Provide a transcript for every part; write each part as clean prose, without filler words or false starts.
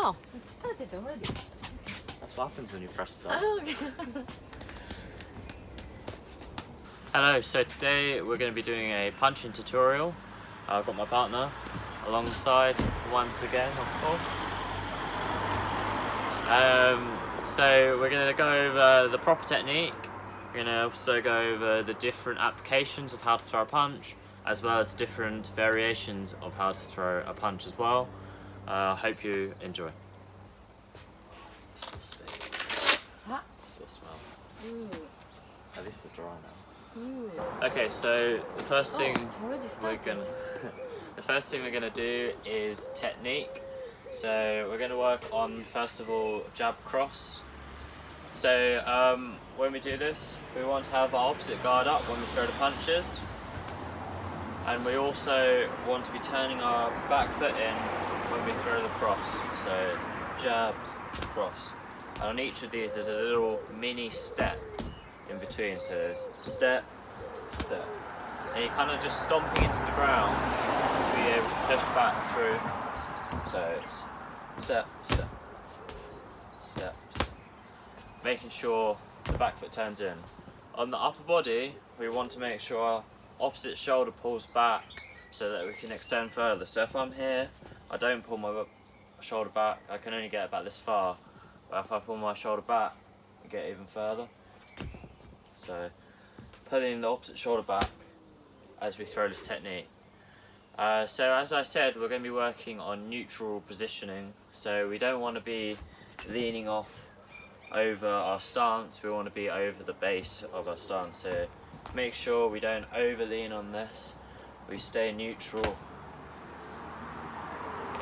Oh, it started already. That's what happens when you press start. Oh, okay. Hello, so today we're going to be doing a punching tutorial. I've got my partner alongside once again, of course. So we're going to go over the proper technique. We're going to also go over the different applications of how to throw a punch, as well as different variations of how to throw a punch as well. Hope you enjoy. Still smell. Ooh. At least they're dry now. Ooh. Okay, so the first thing it's already we're started. gonna do is technique. So we're gonna work on, first of all, jab cross. So when we do this, we want to have our opposite guard up when we throw the punches, and we also want to be turning our back foot in when we throw the cross. So jab, cross, and on each of these there's a little mini step in between. So there's step, step, and you're kind of just stomping into the ground to be able to push back through. So it's step, step, step, step, making sure the back foot turns in. On the upper body, we want to make sure our opposite shoulder pulls back so that we can extend further. So if I'm here, I don't pull my shoulder back, I can only get about this far. But if I pull my shoulder back, I get even further. So pulling the opposite shoulder back as we throw this technique. So as I said, we're going to be working on neutral positioning. So we don't want to be leaning off over our stance, we want to be over the base of our stance. So make sure we don't over lean on this, we stay neutral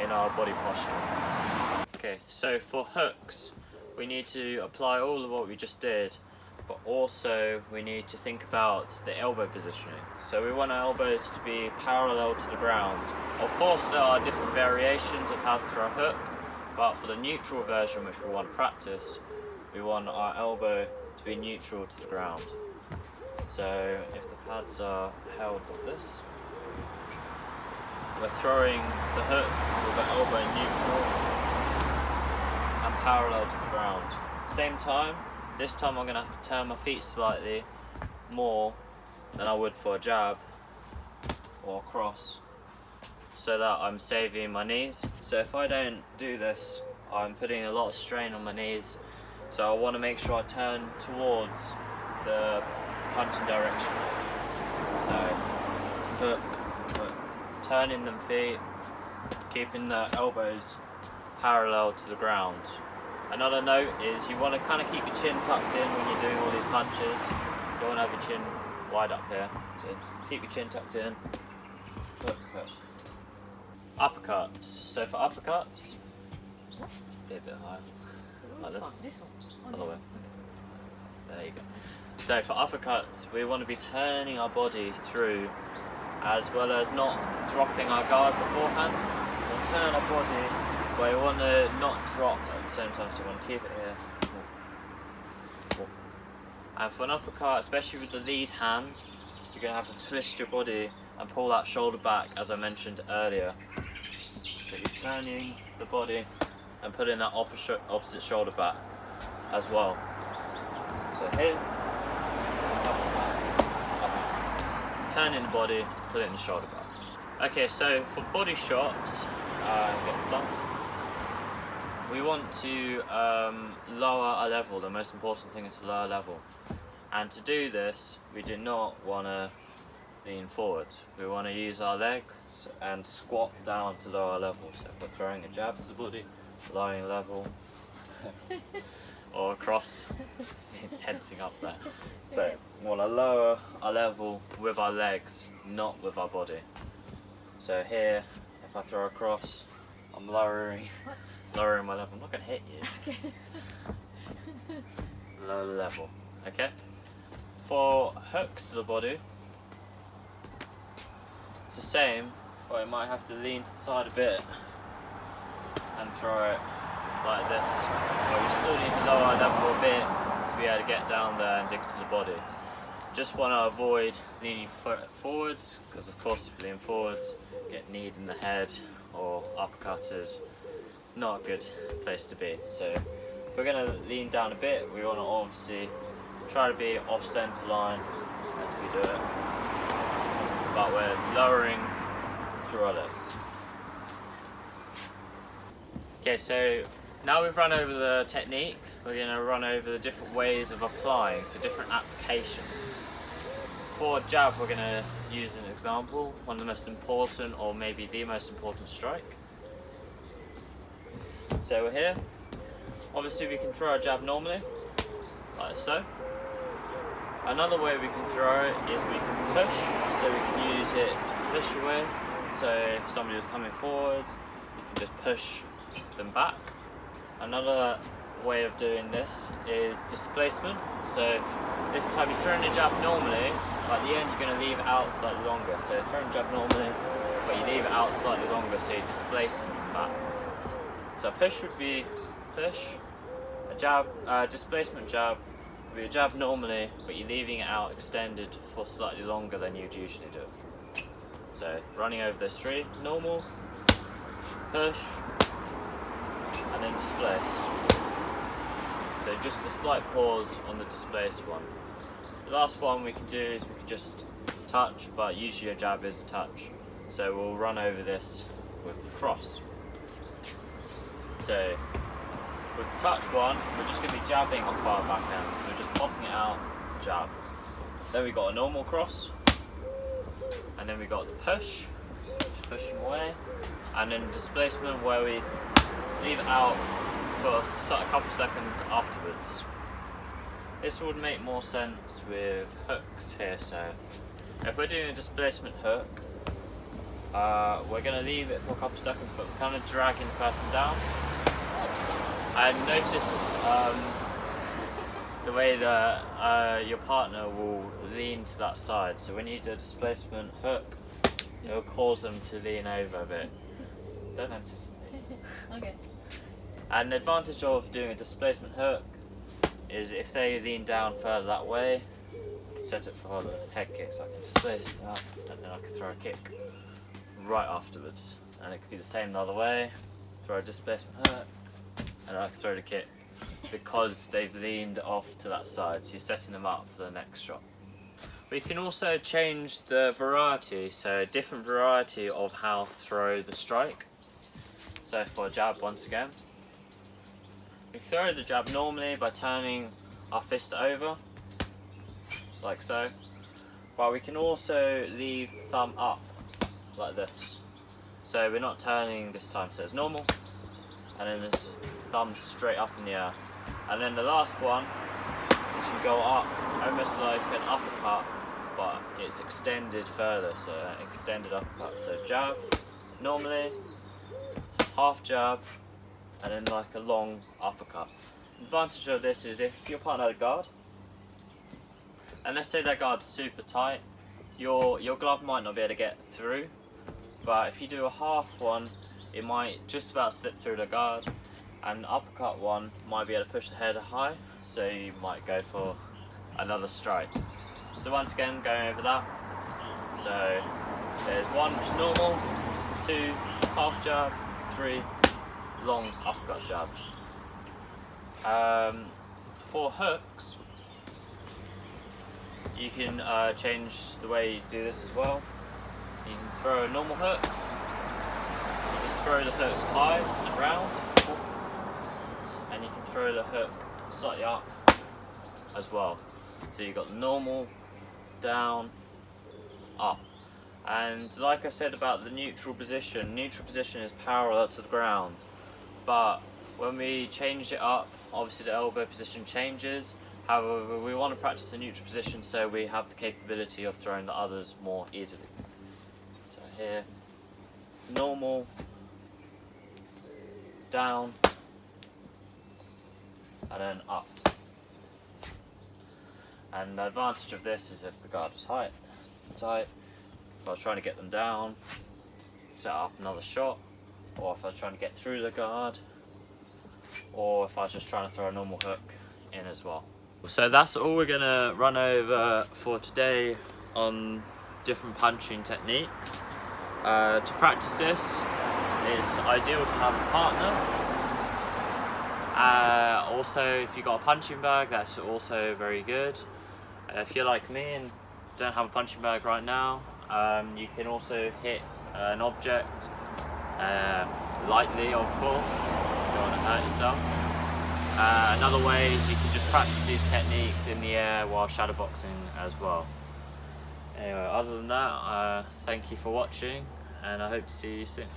in our body posture. Okay, so for hooks, we need to apply all of what we just did, but also we need to think about the elbow positioning. So we want our elbows to be parallel to the ground. Of course there are different variations of how to throw a hook, but for the neutral version which we want to practice, we want our elbow to be neutral to the ground. So if the pads are held like this, we're throwing the hook with the elbow neutral and parallel to the ground. Same time, this time I'm going to have to turn my feet slightly more than I would for a jab or a cross, so that I'm saving my knees. So if I don't do this, I'm putting a lot of strain on my knees. So I want to make sure I turn towards the punching direction. So hook, hook, turning them feet, keeping the elbows parallel to the ground. Another note is you want to kind of keep your chin tucked in when you're doing all these punches. You don't want to have your chin wide up here. So keep your chin tucked in. Hook, hook. Uppercuts. So for uppercuts, be a bit higher. Like this. This one. Other way. There you go. So for uppercuts, we want to be turning our body through, as well as not dropping our guard beforehand. We'll turn our body, but we want to not drop at the same time, so we want to keep it here. And for an uppercut, especially with the lead hand, you're going to have to twist your body and pull that shoulder back, as I mentioned earlier. So you're turning the body and putting that opposite shoulder back as well. So here, turning the body, putting the shoulder back. Okay, so for body shots, get stance, we want to lower our level. The most important thing is to lower level. And to do this, we do not want to lean forwards. We want to use our legs and squat down to lower our level. So if we're throwing a jab to the body, lowering level, or a cross, tensing up there. So we want to lower our level with our legs, not with our body. So here, if I throw a cross, I'm lowering my level. I'm not going to hit you. Okay. Low level, okay? For hooks to the body, it's the same, but I might have to lean to the side a bit and throw it like this. But we still need to lower our level a bit to be able to get down there and dig to the body. Just want to avoid leaning forwards, because of course if you lean forwards, get kneed in the head or uppercutted. not a good place to be. So if we're going to lean down a bit, we want to obviously try to be off centre line as we do it, but we're lowering through our legs. Okay, so now we've run over the technique, we're going to run over the different ways of applying, so different applications. For jab, we're going to use an example, one of the most important, or maybe the most important strike. So we're here. Obviously we can throw our jab normally, like so. Another way we can throw it is we can push, so we can use it to push away. So if somebody is coming forward, you can just push them back. Another way of doing this is displacement. So this time you're throwing a jab normally, but at the end you're going to leave it out slightly longer. So you're throwing a jab normally, but you leave it out slightly longer, so you're displacing them back. So a push would be push, a jab, displacement jab would be a jab normally, but you're leaving it out extended for slightly longer than you'd usually do. So running over those three, normal, push, and then displace. So just a slight pause on the displace one. The last one we can do is we can just touch, but usually a jab is a touch. So we'll run over this with the cross. So with the touch one, we're just going to be jabbing off our backhand. So we're just popping it out, jab. Then we got a normal cross, and then we got the push, just pushing away, and then displacement where we leave it out for a couple seconds afterwards. This would make more sense with hooks here. So if we're doing a displacement hook, we're going to leave it for a couple seconds, but we're kind of dragging the person down. And notice the way that your partner will lean to that side. So when you do a displacement hook, it will cause them to lean over a bit. Don't anticipate. Okay. And the advantage of doing a displacement hook is if they lean down further that way, I can set it for the head kick, so I can displace that, and then I can throw a kick right afterwards. And it could be the same the other way, throw a displacement hook, and I can throw the kick, because they've leaned off to that side, so you're setting them up for the next shot. We can also change the variety, so a different variety of how to throw the strike. So for a jab, once again, we throw the jab normally by turning our fist over, like so, but we can also leave the thumb up, like this. So we're not turning this time, so it's normal, and then this thumb straight up in the air. And then the last one, it should go up, almost like an uppercut, but it's extended further, so an extended uppercut. So jab, normally, half jab, and then like a long uppercut. The advantage of this is if your partner had a guard, and let's say that guard's super tight, your glove might not be able to get through, but if you do a half one, it might just about slip through the guard, and the uppercut one might be able to push the head high, so you might go for another strike. So once again, going over that, so there's one which is normal, 2 half jab, 3 long uppercut jab. For hooks, you can change the way you do this as well. You can throw a normal hook, just throw the hook high and round, and you can throw the hook slightly up as well. So you've got the normal, down, up. And like I said about the neutral position is parallel to the ground. But when we change it up, obviously the elbow position changes. However, we want to practice the neutral position so we have the capability of throwing the others more easily. So here, normal, down, and then up. And the advantage of this is if the guard was tight, if I was trying to get them down, set up another shot, or if I was trying to get through the guard, or if I was just trying to throw a normal hook in as well. So that's all we're going to run over for today on different punching techniques. To practice this, it's ideal to have a partner Also, if you've got a punching bag, that's also very good. If you're like me and don't have a punching bag right now, you can also hit an object lightly, of course. You don't want to hurt yourself. Another way is you can just practice these techniques in the air while shadowboxing as well. Anyway, other than that, thank you for watching, and I hope to see you soon.